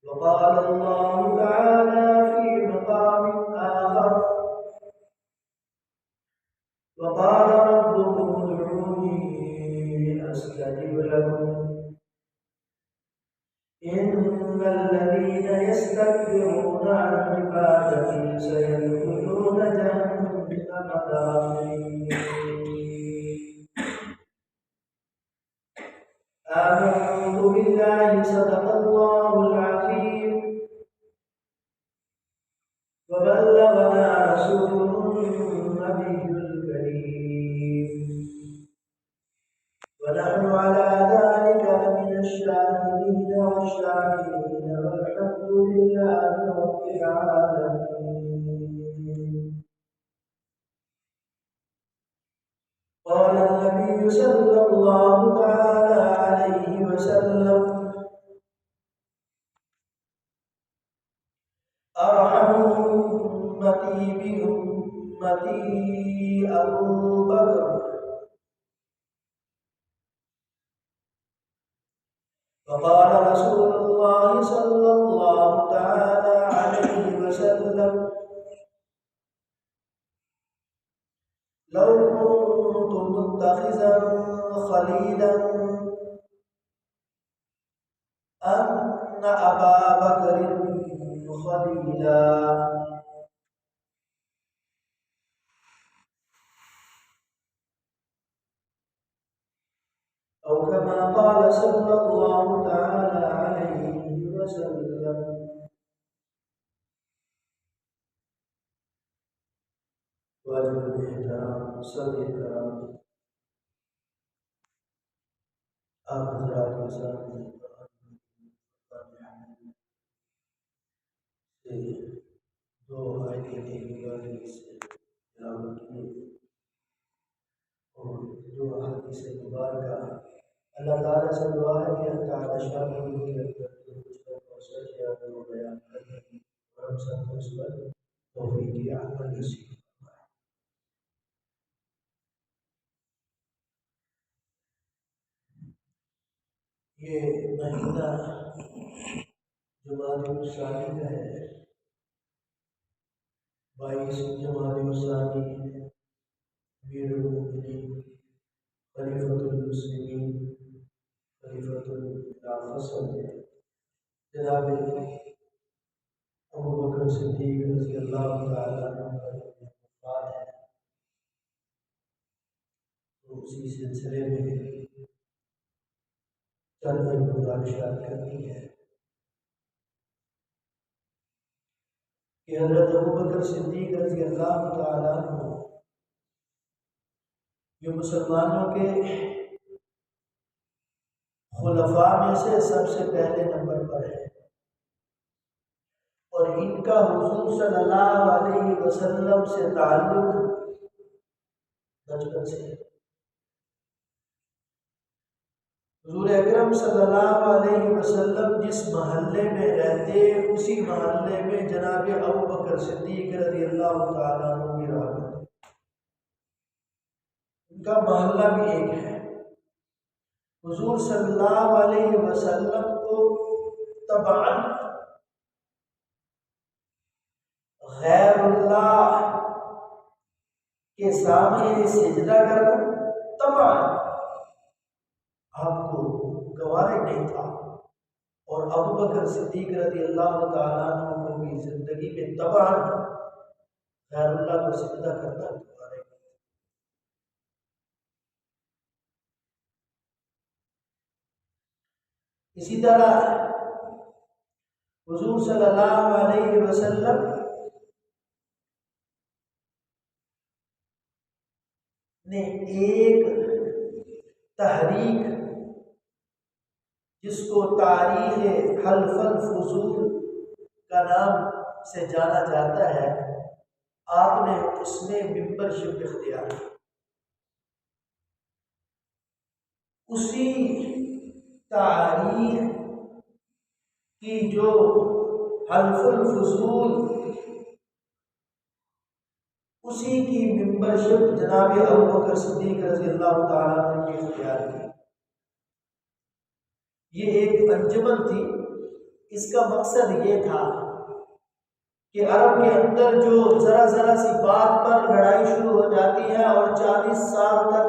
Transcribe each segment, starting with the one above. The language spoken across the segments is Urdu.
وقال الله تعالى في مقام آخر وقال ربكم ادعوني أستجب لكم إن الذين يستكبرون عن عبادتي سيدخلون جهنم داخرين آمنت بالله صدق الله العظيم وبلغنا رسوله النبي الكريم ونحن على ذلك لمن الشاهدين والشاكرين والحمد لله رب العالمين. قال النبي صلى الله تعالى عليه وسلم أرحم أمتي بأمتي أبو بكر فقال رسول الله صلى الله تعالى عليه وسلم لو كنت متخذا خليلا أن أبا بكر خليلا أو كما قال صلى الله تعالى عليه وسلم. واجب الاحترام صدر کرام آپ حضرات کے سامنے دو آیتیں سے تلاوت کی اور دو حدیث مبارکہ اللہ تعالیٰ سے دعا ہے کہ اللہ تعالیٰ شاہ کی سچ ہے وہ بیان کرنے کی اور ہم سب کو اس پر توفیق عمل نصیب فرمائے. یہ مہینہ جمادی الثانی کا ہے. 22 جمادی الثانی امیر المؤمنین خلیفۃ المسلمین خلیفۃ الخلافہ جناب ابو بکر صدیق رضی اللہ تعالیٰ عنہ کا وفات ہے. تو اسی سلسلے میں چند گزارشات کرنی ہے کہ حضرت ابو بکر صدیق رضی اللہ تعالیٰ عنہ یہ مسلمانوں کے خلفاء میں سے سب سے پہلے نمبر پر ہے اور ان کا حضور صلی اللہ علیہ وسلم سے تعلق بچپن سے ہے. حضور اکرم صلی اللہ علیہ وسلم جس محلے میں رہتے اسی محلے میں جناب ابو بکر صدیق رضی اللہ تعالیٰ عنہ کی رہا. ان کا محلہ بھی ایک ہے. حضور صلی اللہ علیہ وسلم کو طبعاً غیر اللہ کے سامنے سجدہ کرنا طبعاً آپ کو گوارا نہیں تھا اور ابو بکر صدیق رضی اللہ تعالیٰ عنہ کو بھی زندگی میں طبعاً غیر اللہ کو سجدہ کرنا گوارا نہیں تھا. اسی طرح حضور صلی اللہ علیہ وسلم نے ایک تحریک جس کو تاریخ حلف الفضول کا نام سے جانا جاتا ہے آپ نے اس میں ممبرشپ اختیار کی. اسی تاریخ کی جو حلف الفضول اسی کی ممبرشپ جناب ابو بکر صدیق رضی اللہ تعالیٰ عنہ نے اختیار کی۔ یہ ایک انجمن تھی، اس کا مقصد یہ تھا کہ عرب کے اندر جو ذرا ذرا سی بات پر لڑائی شروع ہو جاتی ہے اور 40 سال تک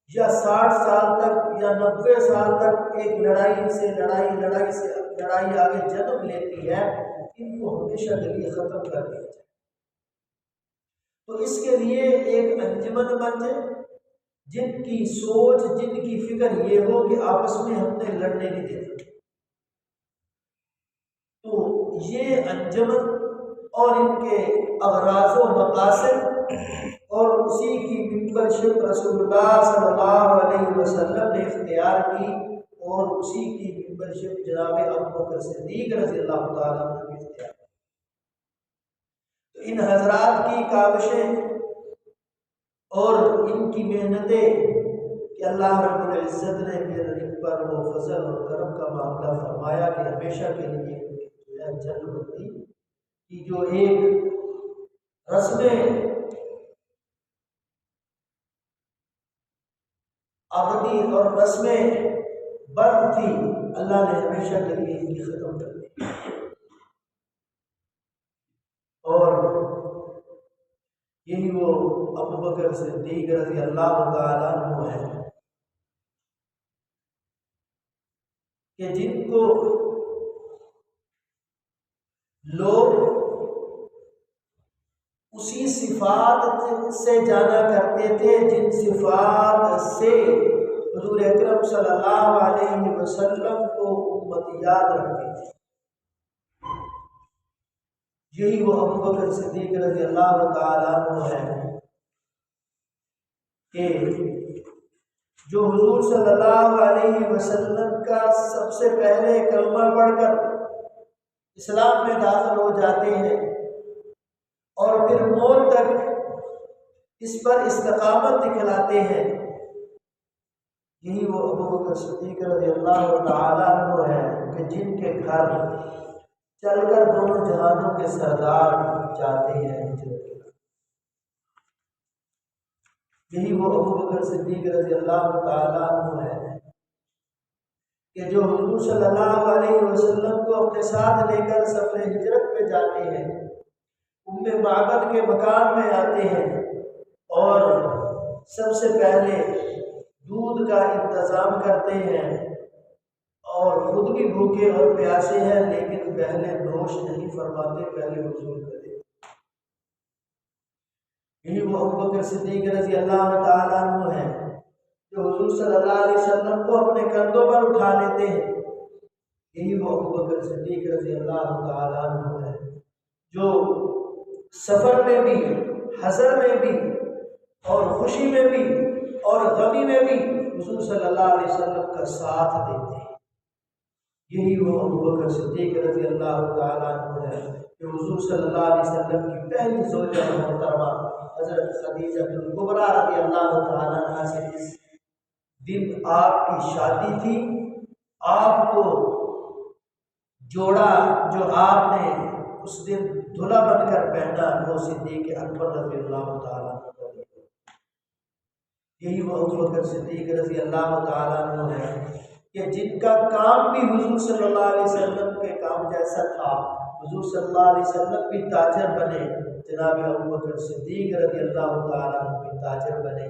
یا 60 سال تک یا 90 سال تک ایک لڑائی سے لڑائی آگے جنم لیتی ہے، ان کو ہمیشہ کے لیے ختم کر دیا جائے۔ تو اس کے لیے ایک انجمن بن جائے جن کی سوچ، جن کی فکر یہ ہو کہ آپس میں ہم نے لڑنے نہیں دینا۔ تو یہ انجمن اور ان کے اغراض و مقاصد اور اسی کی ممبرشپ رسول اللہ صلی اللہ علیہ وسلم نے اختیار کی، اور اسی کی ممبرشپ جناب ابو بکر صدیق رضی اللہ تعالیٰ عنہ نے اختیار کی۔ تو ان حضرات کی کاوشیں اور ان کی محنتیں کہ اللہ رب العزت نے پھر ان پر وہ فضل اور کرم کا معاملہ فرمایا کہ ہمیشہ کے لیے جو ہے جنگ بندی کی جو ایک رسم ابدی اور رسم برد تھی، اللہ نے ہمیشہ کے لیے ان کی ختم کر دی۔ اور یہی وہ ابو بکر صدیق رضی اللہ تعالیٰ عنہ ہے کہ جن کو لوگ اسی صفات سے جانا کرتے تھے جن صفات سے حضور اکرم صلی اللہ علیہ وسلم کو امت یاد رکھتے تھے۔ یہی وہ ابو بکر صدیق رضی اللہ تعالیٰ عنہ ہے کہ جو حضور صلی اللہ علیہ وسلم کا سب سے پہلے کلمہ پڑھ کر اسلام میں داخل ہو جاتے ہیں اور پھر موت تک اس پر استقامت دکھلاتے ہیں۔ یہی وہ ابو بکر صدیق رضی اللہ تعالیٰ عنہ ہے کہ جن کے گھر چل کر دونوں جہانوں کے سردار جاتے ہیں ہجرت کے۔ یہی وہ ابو بکر صدیق رضی اللہ تعالیٰ عنہ ہے کہ جو حضور صلی اللہ علیہ وسلم کو اپنے ساتھ لے کر سفر ہجرت پہ جاتے ہیں، معبد کے مکان میں آتے ہیں اور سب سے پہلے دودھ کا انتظام کرتے ہیں، اور خود بھی بھوکے اور پیاسے ہیں لیکن پہلے نوش نہیں فرماتے، پہلے وصول کرتے۔ یہی وہ ابو بکر صدیق رضی اللہ تعالیٰ عنہ ہے جو حضور صلی اللہ علیہ وسلم کو اپنے کندھوں پر اٹھا لیتے ہیں۔ یہی وہ ابو بکر صدیق رضی اللہ تعالیٰ عنہ ہے جو سفر میں بھی، حضر میں بھی، اور خوشی میں بھی اور غمی میں بھی حضور صلی اللہ علیہ وسلم کا ساتھ دیتے ہیں۔ یہی وہ ابو بکر صدیق رضی اللہ تعالیٰ عنہ ہے کہ حضور صلی اللہ علیہ وسلم کی پہلی زوجہ محترمہ حضرت خدیجہ الکبریٰ رضی اللہ تعالیٰ عنہ سے اس دن آپ کی شادی تھی، آپ کو جوڑا جو آپ نے اس دن دلہا بن کر پہنا وہ صدیق اکبر رضی اللہ تعالیٰ عنہ۔ یہی وہ ابو بکر صدیق رضی اللہ تعالیٰ عنہ ہے کہ جن کا کام بھی حضور صلی اللہ علیہ وسلم کے کام جیسا تھا۔ حضور صلی اللہ علیہ وسلم بھی تاجر بنے، جناب ابو بکر صدیق رضی اللہ تعالیٰ عنہ بھی تاجر بنے۔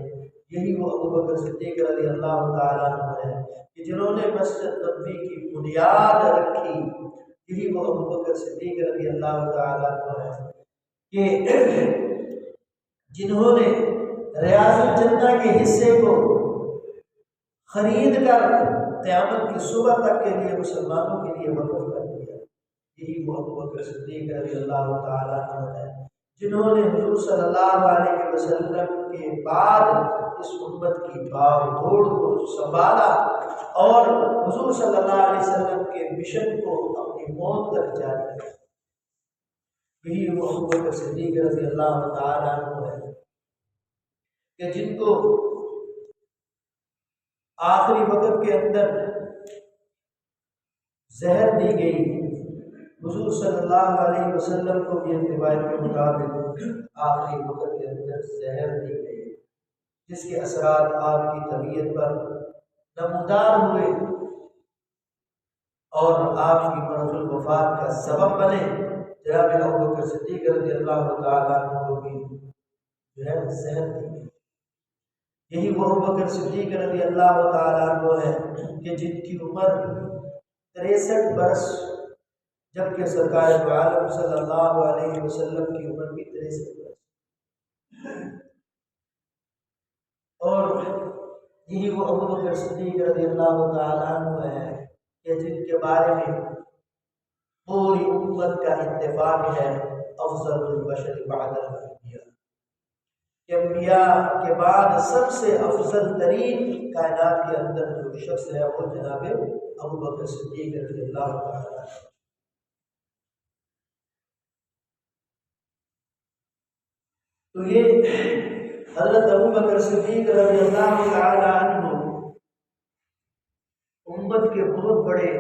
یہی وہ ابو بکر صدیق رضی اللہ تعالیٰ عنہ ہے کہ جنہوں نے مسجد نبوی کی بنیاد رکھی۔ یہی وہ ابو بکر صدیق رضی اللہ تعالیٰ عنہ ہے کہ جنہوں نے ریاض الجنہ کے حصے کو خرید کر قیامت کی صبح تک کے لیے مسلمانوں کے لیے وقف کر دیا۔ یہی وہ ابو بکر صدیق رضی اللہ تعالیٰ عنہ ہے جنہوں نے حضور صلی اللہ علیہ وسلم کے بعد اس امت کی باغ دوڑ کو سنبھالا اور حضور صلی اللہ علیہ وسلم کے مشن کو اپنی موت تک جاری رکھا۔ یہی وہ ابو بکر صدیق رضی اللہ تعالیٰ عنہ ہے کہ جن کو آخری وقت کے اندر زہر دی گئی حضور صلی اللہ علیہ وسلم کو بھی روایت کے مطابق آخری وقت کے اندر زہر دی گئی، جس کے اثرات آپ کی طبیعت پر نمودار ہوئے اور آپ کی مرض الوفات کا سبب بنے۔ جناب ابوبکر صدیق رضی اللہ تعالیٰ عنہ کو بھی جو ہے زہر دی گئی۔ یہی وہ ابوبکر صدیق رضی اللہ تعالیٰ عنہ ہے کہ جن کی عمر 63 برس، جبکہ سرکار دو عالم صلی اللہ علیہ وسلم کی عمر بھی 63 برس، اور یہی وہ ابوبکر صدیق رضی اللہ تعالیٰ عنہ ہے کہ جن کے بارے میں پوری امت کا اتفاق ہے افضل البشر بعد الانبیاء، کہ انبیاء کے بعد سب سے افضل ترین کائنات کے اندر جو شخص ہے وہ جناب ابوبکر صدیق رضی اللہ تعالیٰ عنہ۔ تو یہ حضرت ابوبکر صدیق رضی اللہ تعالیٰ عنہ امت کے بہت بڑے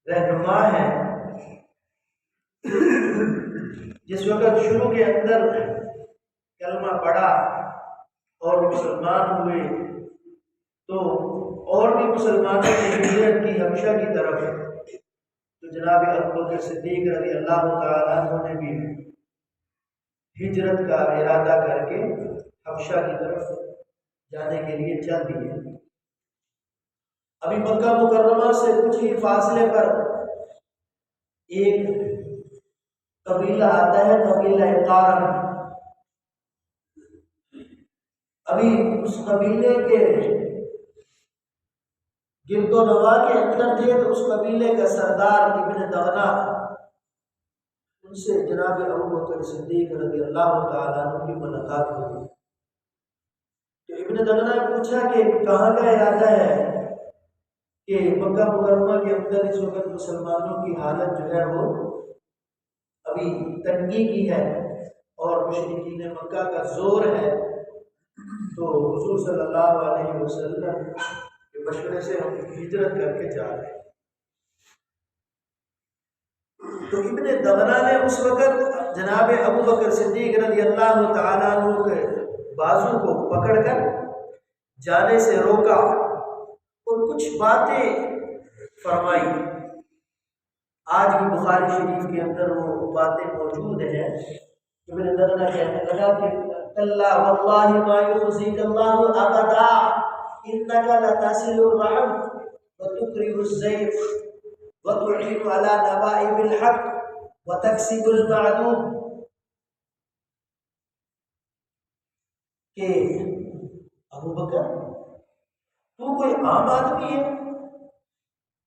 رہنما ہیں۔ جس وقت شروع کے اندر کلمہ پڑھا اور مسلمان ہوئے تو اور بھی مسلمانوں نے ہجرت کی حبشہ کی طرف، تو جناب ابوبکر صدیق رضی اللہ تعالیٰ عنہ نے بھی ہجرت کا ارادہ کر کے حبشہ کی طرف جانے کے لیے چل دیے۔ ابھی مکہ مکرمہ سے کچھ ہی فاصلے پر ایک قبیلہ آتا ہے، قبیلہ قارن۔ ابھی اس قبیلے کے گرد و نواح کے اندر تھے تو اس قبیلے کا سردار ابن دغنہ، ان سے جناب ابوبکر صدیق رضی اللہ تعالیٰ عنہ کی ملاقات ہوئی۔ تو ابن دغنہ نے پوچھا کہ کہاں کا ارادہ ہے؟ کہ مکہ مکرمہ کے اندر اس وقت مسلمانوں کی حالت جو ہے وہ ابھی تنگی کی ہے اور مشرکین مکہ کا زور ہے، تو حضور صلی اللہ علیہ وسلم کے مشورے سے ہم ہجرت کر کے جا رہے ہیں۔ تو ابن دغنہ نے اس وقت جناب ابوبکر صدیق رضی اللہ تعالیٰ عنہ کے بازو کو پکڑ کر جانے سے روکا اور کچھ باتیں فرمائی۔ آج بھی بخاری شریف کے اندر وہ باتیں موجود ہیں۔ ابن دغنہ کہنے لگا کہ اللہ واللہ ما یخزیک اللہ ابدا انک لتصل الرحم وتکرم الضیف وتعین علی نوائب الحق وتکسب المعدوم، کہ ابوبکر تو کوئی عام آدمی ہے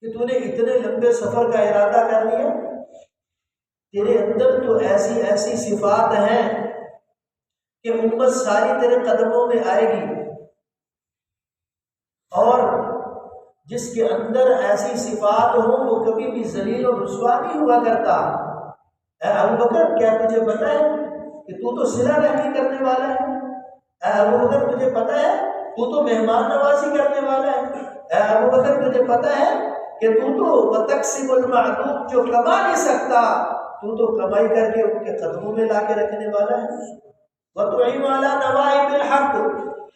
کہ تو نے اتنے لمبے سفر کا ارادہ کر لیا؟ تیرے اندر تو ایسی ایسی صفات ہیں کہ امت ساری تیرے قدموں میں آئے گی، اور جس کے اندر ایسی صفات ہوں وہ کبھی بھی ذلیل و رسوا نہیں ہوا کرتا۔ اے ابوبکر کیا تجھے پتہ ہے کہ تو صلہ رحمی کرنے والا ہے؟ اے ابوبکر تجھے پتہ ہے تو مہمان نوازی کرنے والا ہے؟ اے ابوبکر تجھے پتہ ہے کہ تو تقسیم المعدوم، جو کما نہیں سکتا تو کمائی کر کے ان کے قدموں میں لا کے رکھنے والا ہے۔ وتعین علی نوائب الحق،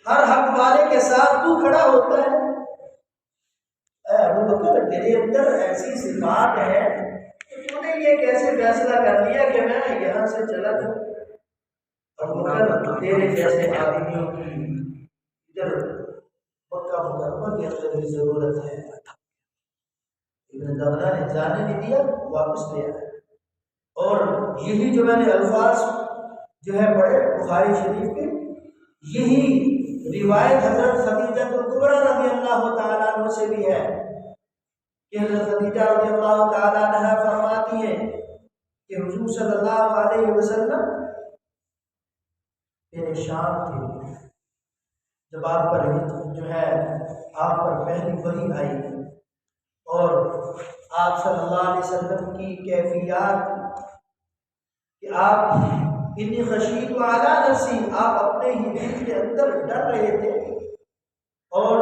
ہر حق والے کے ساتھ تو کھڑا ہوتا ہے۔ اے ابوبکر تیرے اندر ایسی صفات ہے کہ تو نے یہ کیسے فیصلہ کر لیا کہ میں یہاں سے چلا جاؤں؟ ابوبکر تیرے جیسے آدمیوں کی ادھر مکہ مکرمہ کے اندر بھی ضرورت ہے۔ ابن دغنہ نے جانے نہیں دیا، واپس لے آیا۔ اور یہی جو میں نے الفاظ جو ہے پڑھے بخاری شریف کے، یہی روایت حضرت خدیجہ کبریٰ رضی اللہ تعالیٰ عنہ سے بھی ہے کہ حضرت خدیجہ رضی اللہ تعالیٰ عنہ فرماتی ہیں کہ حضور صلی اللہ علیہ وسلم میرے شام تھے جب آپ پر جو ہے آپ پر پہلی وحی آئی، اور آپ صلی اللہ علیہ وسلم کی کیفیات کہ آپ انی خشیت علی نفسی، آپ اپنے ہی دل کے اندر ڈر رہے تھے، اور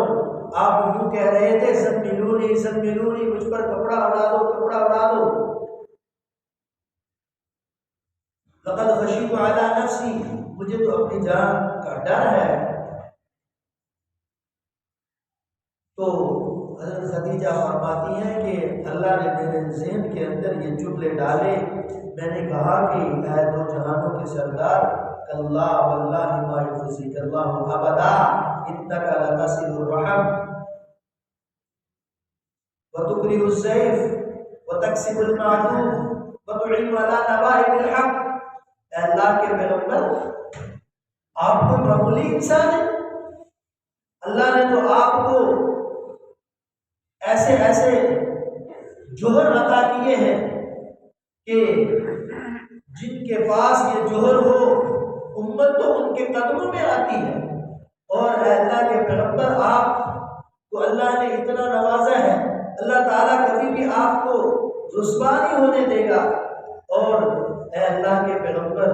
آپ یوں کہہ رہے تھے زملونی زملونی، مجھ پر کپڑا اڑا دو، کپڑا اڑا دو. لقد خشیت علی نفسی، مجھے تو اپنی جان کا ڈر ہے. تو حضرت خدیجہ فرماتی ہیں کہ اللہ نے میرے ذہن کے اندر یہ جملے ڈالے. میں نے کہا کہ اے دو جہانوں کے سردار، کلا واللہ ما یخزیک اللہ ابدا انک لتصل الرحم وتکرم الضیف وتکسب المعدوم وتعین علی نوائب الحق. اے اللہ کے پیغمبر، آپ کوئی معمولی انسان ہے؟ اللہ نے تو آپ کو ایسے ایسے جوہر عطا کیے ہیں کہ جن کے پاس یہ جوہر ہو امت تو ان کے قدموں میں آتی ہے. اور اے اللہ کے پیغمبر، آپ کو اللہ نے اتنا نوازا ہے، اللہ تعالیٰ کبھی بھی آپ کو رسوا نہیں ہونے دے گا. اور اے اللہ کے پیغمبر،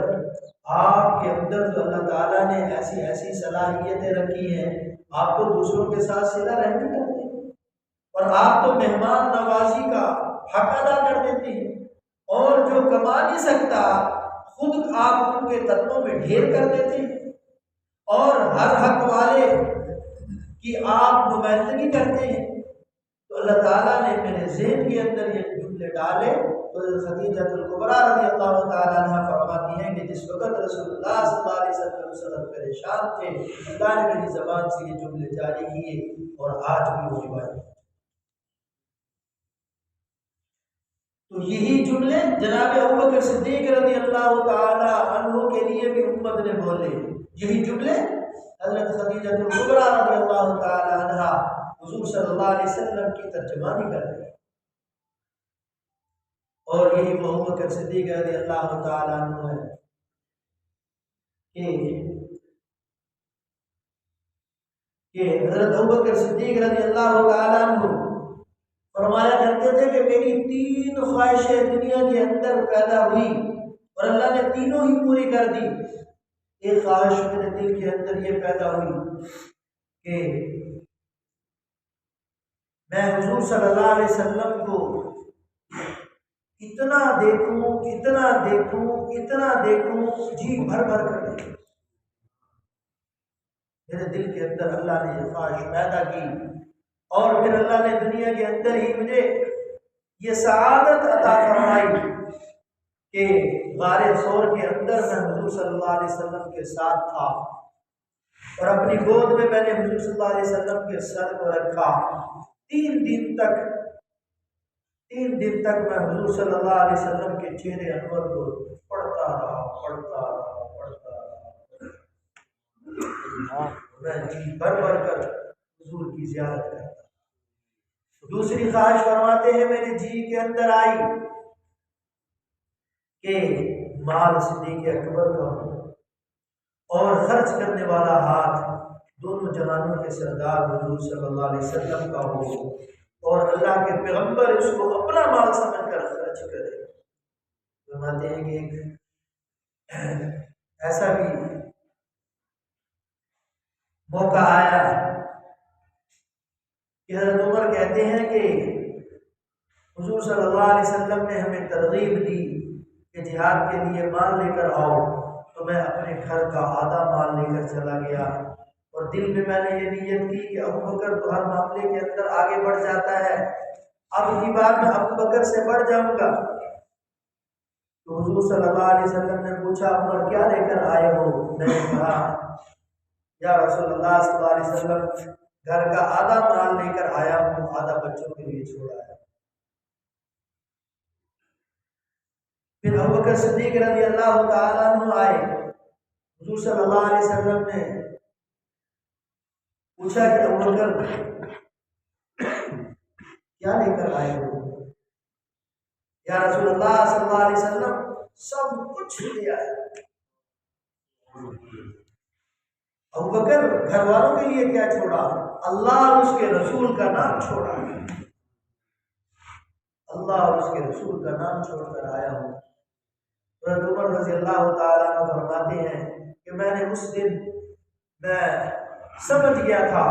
آپ کے اندر تو اللہ تعالیٰ نے ایسی ایسی صلاحیتیں رکھی ہیں، آپ تو دوسروں کے ساتھ صلہ رحمی کرتے ہیں، اور آپ تو مہمان نوازی کا حق ادا کر دیتے ہیں. اور جو کما نہیں سکتا خود آپ ان کے قدموں میں ڈھیر کر دیتے ہیں، اور ہر حق والے کی آپ نمائندگی کرتے ہیں. تو اللہ تعالیٰ نے میرے ذہن کے اندر یہ جملے ڈالے. تو خدیجہ الکبریٰ رضی اللہ تعالیٰ عنہ فرماتی ہیں کہ جس وقت رسول اللہ صلی اللہ علیہ وسلم پریشان تھے، اللہ نے میری زبان سے یہ جملے جاری کیے اور آج بھی وہ روایت. تو یہی جملے جناب ابوبکر صدیق رضی اللہ تعالی عنہ کے لیے بھی امت نے بولے. یہی جملے حضرت خدیجہ الکبریٰ رضی اللہ تعالی عنہ حضور صلی اللہ علیہ وسلم کی ترجمانی کر رہے ہیں. اور یہی ابوبکر صدیق رضی اللہ تعالی عنہ ہے کہ حضرت ابوبکر صدیق رضی اللہ تعالی عنہ فرمایا کرتے تھے کہ میری 3 خواہشیں دنیا کے اندر پیدا ہوئی اور اللہ نے تینوں ہی پوری کر دی. ایک خواہش میرے دل کے اندر یہ پیدا ہوئی کہ میں حضور صلی اللہ علیہ وسلم کو اتنا دیکھوں اتنا دیکھوں اتنا دیکھوں، جی بھر بھر کر دیکھوں. میرے دل کے اندر اللہ نے یہ خواہش پیدا کی، اور پھر اللہ نے دنیا کے اندر ہی مجھے یہ سعادت عطا فرمائی کہ غار ثور کے اندر میں حضور صلی اللہ علیہ وسلم کے ساتھ تھا، اور اپنی گود میں نے حضور صلی اللہ علیہ وسلم کے سر کو رکھا. 3 دن تک میں حضور صلی اللہ علیہ وسلم کے چہرے انور کو پڑھتا رہا. میں جی بھر بھر کر حضور کی زیارت کرتا. دوسری خواہش فرماتے ہیں میرے جی کے اندر آئی کہ مال صدیق اکبر کا ہو اور خرچ کرنے والا ہاتھ دونوں جہانوں کے سردار حضور صلی اللہ علیہ وسلم کا ہو، اور اللہ کے پیغمبر اس کو اپنا مال سمجھ کر خرچ کرے. فرماتے ہیں کہ ایک ایسا بھی موقع آیا کہ حضرت عمر کہتے ہیں کہ حضور صلی اللہ علیہ وسلم نے ہمیں ترغیب دی کہ جہاد کے لیے مال لے کر آؤ. تو میں اپنے گھر کا آدھا مال لے کر چلا گیا، اور دل میں نے یہ نیت کی کہ ابوبکر تو ہر معاملے کے اندر آگے بڑھ جاتا ہے، اب کی بار میں ابوبکر سے بڑھ جاؤں گا. تو حضور صلی اللہ علیہ وسلم نے پوچھا عمر کیا لے کر آئے ہو؟ میں نے کہا یا رسول اللہ صلی اللہ علیہ وسلم گھر کا آدھا مال لے کر آیا ہوں، آدھا بچوں کے لیے چھوڑا ہے. پھر ابوبکر صدیق رضی اللہ تعالیٰ عنہ آئے. حضور صلی اللہ علیہ وسلم نے پوچھا کہ ابوبکر کیا لے کر آئے ہو؟ یا رسول اللہ صلی اللہ علیہ وسلم سب کچھ لے آئے. ابوبکر گھر والوں کے لیے کیا چھوڑا؟ اللہ اور اس کے رسول کا نام چھوڑا. اللہ اور اس کے رسول کا نام چھوڑ کر آیا ہوں. حضرت عمر رضی اللہ تعالیٰ عنہ فرماتے ہیں کہ میں نے اس دن میں سمجھ گیا تھا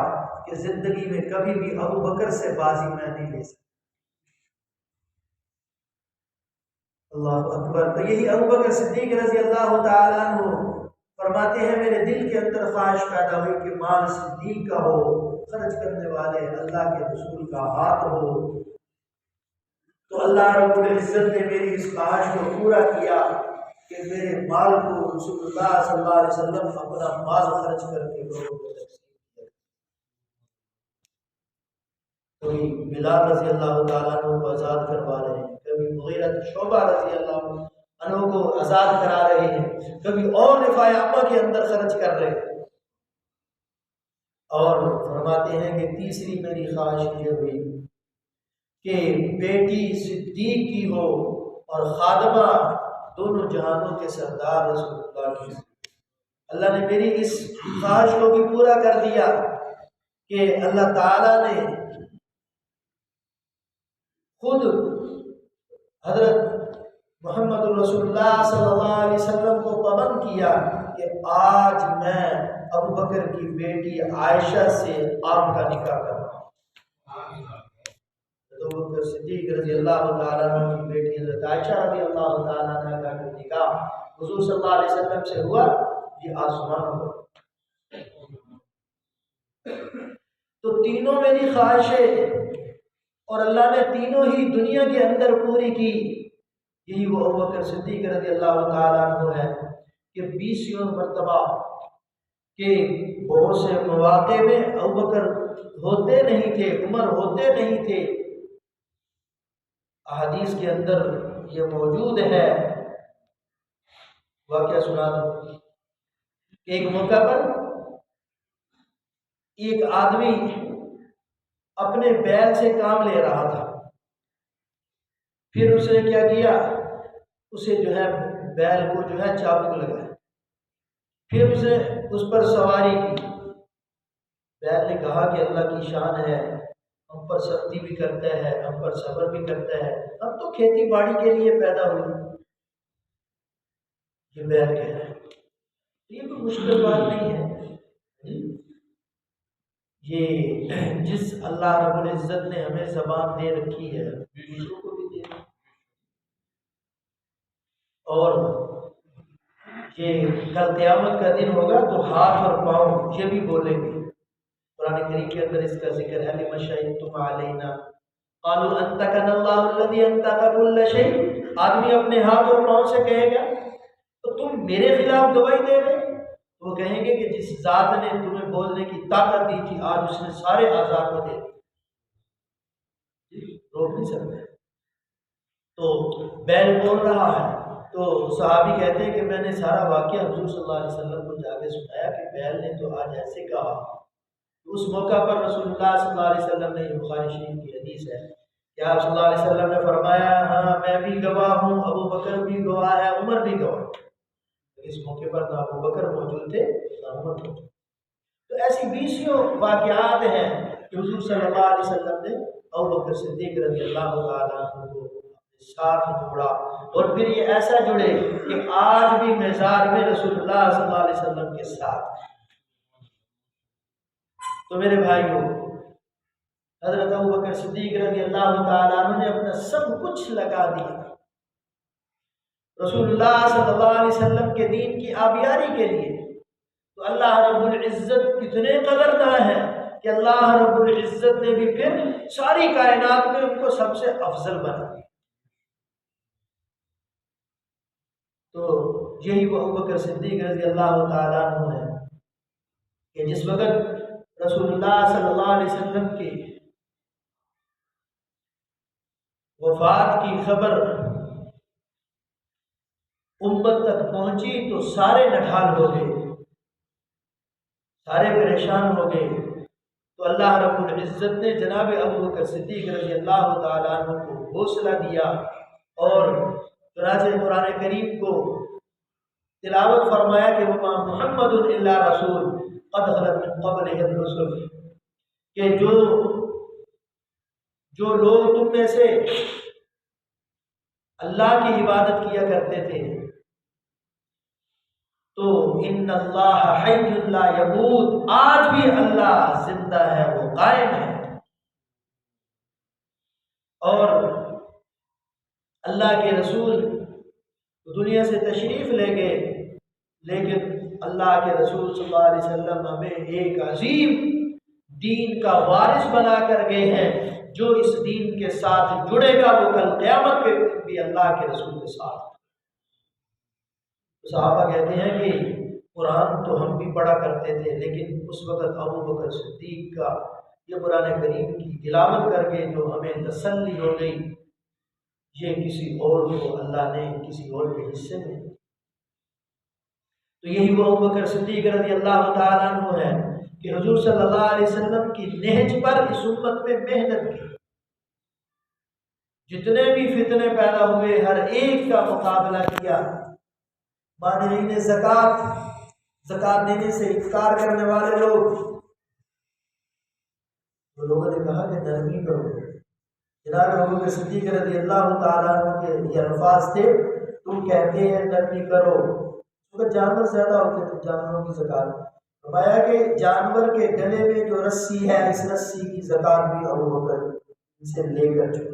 کہ زندگی میں کبھی بھی ابو بکر سے بازی میں نہیں لے سکتا۔ اللہ اکبر۔ تو یہی ابو بکر صدیق رضی اللہ تعالیٰ عنہ فرماتے ہیں میرے دل کے اندر خواہش پیدا ہوئی کہ مال صدیق کا ہو، خرچ کرنے والے اللہ کے رسول کا ہاتھ ہو۔ تو اللہ رب العزت نے میری اس خواہش کو پورا کیا کہ میرے مال کو رسول اللہ صلی اللہ علیہ وسلم اپنا مال خرچ کر کے لوگوں کو تقسیم کیا۔ کوئی بلال رضی اللہ تعالیٰ عنہ کو آزاد کروا رہے ہیں، کبھی مغیرہ شعبہ رضی اللہ عنہ کو آزاد کرا رہے ہیں، کبھی اور رفاع عامہ کے اندر خرچ کر رہے ہیں۔ اور فرماتے ہیں کہ تیسری میری خواہش یہ ہوئی کہ بیٹی صدیق کی ہو اور خادمہ دونوں جہانوں کے سردار رسول اللہ کی۔ اللہ نے میری اس خواہش کو بھی پورا کر دیا کہ اللہ تعالیٰ نے خود حضرت محمد رسول اللہ صلی اللہ علیہ وسلم کو پابند کیا کہ آج میں ابو بکر کی بیٹی عائشہ سے آپ کا نکاح کر رہا ہوں۔ ابو بکر صدیق رضی اللہ تعالیٰ عنہ کی بیٹی حضرت عائشہ رضی اللہ تعالیٰ عنہ کا نکاح حضور صلی اللہ علیہ وسلم سے ہوا، یہ آسمان ہوا۔ تو تینوں میری خواہشیں اور اللہ نے تینوں ہی دنیا کے اندر پوری کی۔ یہی وہ ابو بکر صدیق رضی اللہ تعالیٰ عنہ ہے کہ 20 مرتبہ کہ بہت سے مواقع میں ابو بکر ہوتے نہیں تھے، عمر ہوتے نہیں تھے۔ احادیث کے اندر یہ موجود ہے، واقعہ سنا دوں۔ ایک موقع پر ایک آدمی اپنے بیل سے کام لے رہا تھا، پھر اس نے کیا کیا، اسے جو ہے بیل کو جو ہے چابک لگایا، پھر اس نے اس پر سواری کی۔ بیل نے کہا کہ اللہ کی شان ہے، ہم پر سختی بھی کرتا ہے، ہم پر صبر بھی کرتا ہے، ہم تو کھیتی باڑی کے لیے پیدا ہوئے۔ یہ بیل کہہ رہا ہے، یہ کوئی مشکل بات نہیں ہے۔ یہ جس اللہ رب العزت نے ہمیں زبان دے رکھی ہے دوسروں کو بھی دے، اور یہ کل قیامت کا دن ہوگا تو ہاتھ اور پاؤں یہ بھی بولیں گے۔ قرآن کریم کے اندر اس کا ذکر ہے، لِمَ شَهِدتُمْ عَلَيْنَا قَالُوا أَنطَقَنَا اللَّهُ الَّذِي أَنطَقَ كُلَّ شَيْءٍ۔ آدمی اپنے ہاتھ اور پاؤں سے کہے گا تو تم میرے خلاف گواہی دے رہے، وہ کہیں گے کہ جس ذات نے تمہیں بولنے کی طاقت دی تھی آج اس نے سارے اعضاء کو دے دی، روک نہیں سکتے۔ تو بیل بول رہا ہے، تو صحابی کہتے ہیں کہ میں نے سارا واقعہ حضور صلی اللہ علیہ وسلم کو جا کے سنایا کہ بیل نے تو آج ایسے کہا۔ اس موقع پر رسول اللہ صلی اللہ علیہ وسلم نے، یہ بخاری شریف کی حدیث ہے، کہ آپ صلی اللہ علیہ وسلم نے فرمایا ہاں میں بھی گواہ ہوں، ابو بکر بھی گواہ ہے، عمر بھی گواہ ہے۔ اس موقع پر نہ ابو بکر موجود تھے نہ عمر موجود۔ تو ایسی 20 واقعات ہیں کہ حضور صلی اللہ علیہ وسلم نے ابو بکر صدیق رضی اللہ تعالیٰ عنہ کو اپنے ساتھ جوڑا، اور پھر یہ ایسا جڑے کہ آج بھی مزار میں رسول اللہ صلی اللہ علیہ وسلم کے ساتھ۔ تو میرے بھائیوں، حضرت ابو بکر صدیق رضی اللہ تعالیٰ عنہ نے اپنا سب کچھ لگا دیا رسول اللہ صلی اللہ علیہ وسلم کے دین کی آبیاری کے لیے۔ تو اللہ رب العزت کتنے قدردان ہیں کہ اللہ رب العزت نے بھی پھر ساری کائنات میں ان کو سب سے افضل بنا دیا۔ تو یہی وہ ابو بکر صدیق رضی اللہ تعالیٰ عنہ ہے کہ جس وقت رسول اللہ صلی اللہ علیہ وسلم کی وفات کی خبر امت تک پہنچی تو سارے نڈھال ہو گئے، سارے پریشان ہو گئے۔ تو اللہ رب العزت نے جناب ابو بکر صدیق رضی اللہ تعالیٰ عنہ کو حوصلہ دیا، اور چنانچہ قرآن کریم کو تلاوت فرمایا کہ وَمَا مُحَمَّدٌ إِلَّا رَسُولٌ قَدْ خَلَتْ مِن قَبْلِهِ الرُّسُلُ، کہ جو لوگ تم میں سے اللہ کی عبادت کیا کرتے تھے تو ان اللہ حی لا یموت، آج بھی اللہ زندہ ہے، وہ قائم ہے۔ اور اللہ کے رسول دنیا سے تشریف لے گئے، لیکن اللہ کے رسول صلی اللہ علیہ وسلم ہمیں ایک عظیم دین کا وارث بنا کر گئے ہیں۔ جو اس دین کے ساتھ جڑے گا وہ کل قیامت کے دن بھی اللہ کے رسول کے ساتھ۔ صحابہ کہتے ہیں کہ قرآن تو ہم بھی پڑھا کرتے تھے، لیکن اس وقت ابو بکر صدیق کا یہ قرآن کریم کی تلاوت کر کے جو ہمیں تسلی ہو گئی، یہ کسی اور کو اللہ نے کسی اور کے حصے میں۔ تو یہی وہ ابو بکر صدیق رضی اللہ تعالیٰ عنہ ہے کہ حضور صلی اللہ علیہ وسلم کی نہج پر اس امت میں محنت کی، جتنے بھی فتنے پیدا ہوئے ہر ایک کا مقابلہ کیا۔ مانعین زکوٰۃ دینے سے انکار کرنے والے لوگ، تو لوگوں نے کہا کہ نرمی کرو۔ جناب ابو بکر صدیق رضی اللہ تعالیٰ عنہ کے یہ الفاظ تھے، تم کہتے ہیں نرمی کرو، کیونکہ جانور زیادہ ہوتے تھے، جانوروں کی زکوٰۃ۔ فرمایا کہ جانور کے گلے میں جو رسی ہے، اس رسی کی زکوٰۃ بھی ابو بکر سے لے کر چکے۔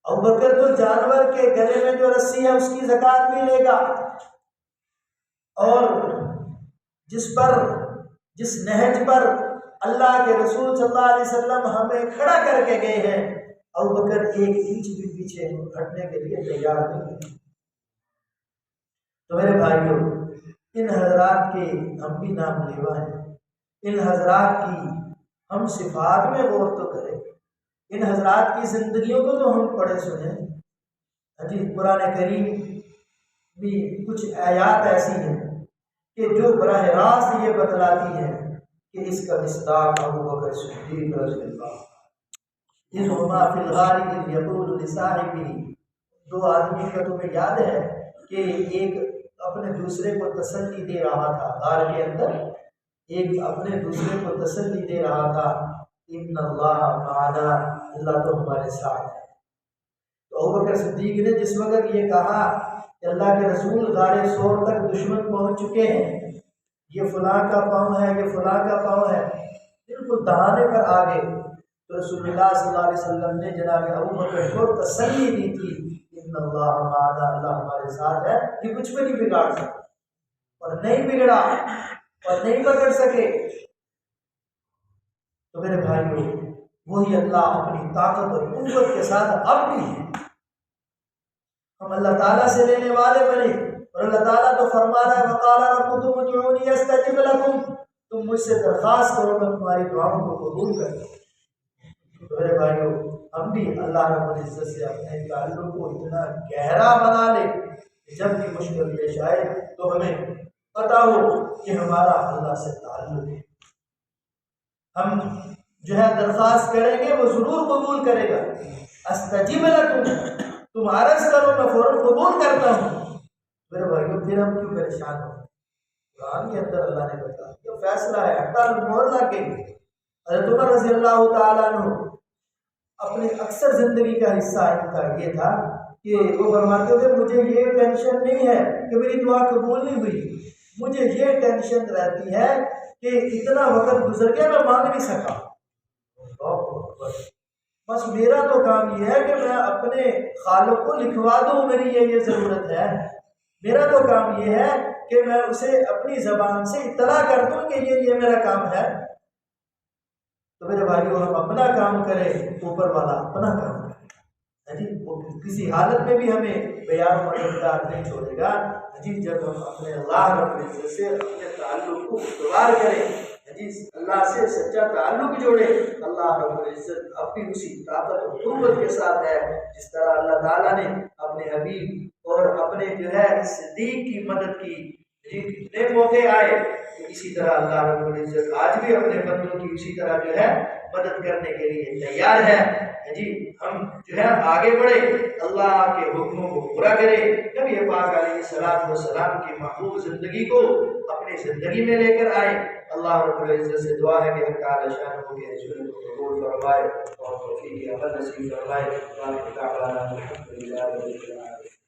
ابو بکر تو جانور کے گلے میں جو رسی ہے اس کی زکوٰۃ بھی لے گا، اور جس نہج پر اللہ کے رسول صلی اللہ علیہ وسلم ہمیں کھڑا کر کے گئے ہیں، ابو بکر ایک انچ بھی پیچھے ہٹنے کے لیے تیار نہیں ہے۔ تو میرے بھائیوں، ان حضرات کے ہم بھی نام لیوا ہیں، ان حضرات کی ہم صفات میں غور تو کریں، ان حضرات کی زندگیوں کو تو ہم پڑھے سنیں۔ جی قرآن کریم بھی کچھ آیات ایسی ہیں کہ جو براہ راست یہ بتلاتی ہیں کہ اس کا مصداق ابو بکر صدیق رضی اللہ عنہ۔ اذ ہما فی الغار اذ یقول لصاحبہ، دو آدمی کا تمہیں یاد ہے کہ ایک اپنے دوسرے کو تسلی دے رہا تھا، غار کے اندر ایک اپنے دوسرے کو تسلی دے رہا تھا، ان اللہ معنا، اللہ تو ہمارے ساتھ ہے۔ تو ابو بکر صدیق نے جس وقت یہ کہا کہ اللہ کے رسول غار سور تک دشمن پہنچ چکے ہیں، یہ فلاں کا پاؤں ہے، یہ فلاں کا پاؤں ہے، بالکل دہانے پر آ گئے، تو رسول اللہ صلی اللہ علیہ وسلم نے جناب ابو بکر کو تسلی دی تھی، ان اللہ معنا، اللہ ہمارے ساتھ ہے، یہ کچھ بھی نہیں بگاڑ سکتا، اور نہیں بگڑا اور نہیں پکڑ سکے۔ تو میرے بھائیوں، وہی اللہ اپنی طاقت اور قوت کے ساتھ اب بھی ہے۔ ہم اللہ تعالیٰ سے لینے والے بنے، اور اللہ تعالیٰ تو فرما رہا ہے وَقَالَ رَبُّكُمْ ادْعُونِي أَسْتَجِبْ لَكُمْ، تم مجھ سے درخواست کرو میں تمہاری دعاؤں کو قبول کروں۔ تو میرے بھائیوں، ہم بھی اللہ رب العزت سے اپنے تعلق کو اتنا گہرا بنا لیں کہ جب بھی مشکل پیش آئے تو ہمیں پتا ہو کہ ہمارا اللہ سے تعلق ہے، ہم جو ہے درخواست کریں گے وہ ضرور قبول کرے گا۔ استجب لکم، تم عرض کرو میں فوراً قبول کرتا ہوں۔ میرے بھائیوں، پھر ہم کیوں پریشان ہوں؟ قرآن کے اندر اللہ نے بتا یہ فیصلہ ہے، ہٹا مہر لگ گئی۔ حضرت عمر رضی اللہ تعالیٰ عنہ اپنی اکثر زندگی کا حصہ ان کا یہ تھا کہ وہ فرماتے تھے مجھے یہ ٹینشن نہیں ہے کہ میری دعا قبول نہیں ہوئی، مجھے یہ ٹینشن رہتی ہے کہ اتنا وقت گزر گیا میں مانگ نہیں سکا۔ بس میرا تو کام یہ ہے کہ میں اپنے خالق کو لکھوا دوں میری یہ ضرورت ہے، میرا تو کام یہ ہے کہ میں اسے اپنی زبان سے اطلاع کر دوں کہ یہ میرا کام ہے۔ تو میرے بھائیوں، ہم اپنا کام کریں، اوپر والا اپنا کام کرے جی، وہ کسی حالت میں بھی ہمیں بیان و مددگار نہیں چھوڑے گا جی، جب ہم اپنے اللہ رب العزت سے اپنے تعلق کو استوار کریں جی، اللہ سے سچا تعلق جوڑے، اللہ رب العزت اب بھی اسی طاقت و قوت کے ساتھ ہے جس طرح اللہ تعالیٰ نے اپنے حبیب اور اپنے جو ہے صدیق کی مدد کی جی، کتنے موقع آئے، تو اسی طرح اللہ رب العزت آج بھی اپنے بندوں کی اسی طرح جو ہے مدد کرنے کے لیے تیار ہے جی۔ ہم جو ہے آگے بڑھے، اللہ کے حکموں کو پورا کرے، نبی پاک علیہ السلام کی محبوب زندگی کو اپنی زندگی میں لے کر آئے۔ اللہ رب العزت سے دعا ہے کہ اللہ تعالی شان کو کے رسول کو قبول فرمائے اور توفیق عمل نصیب فرمائے۔ الحمد للہ رب العالمین۔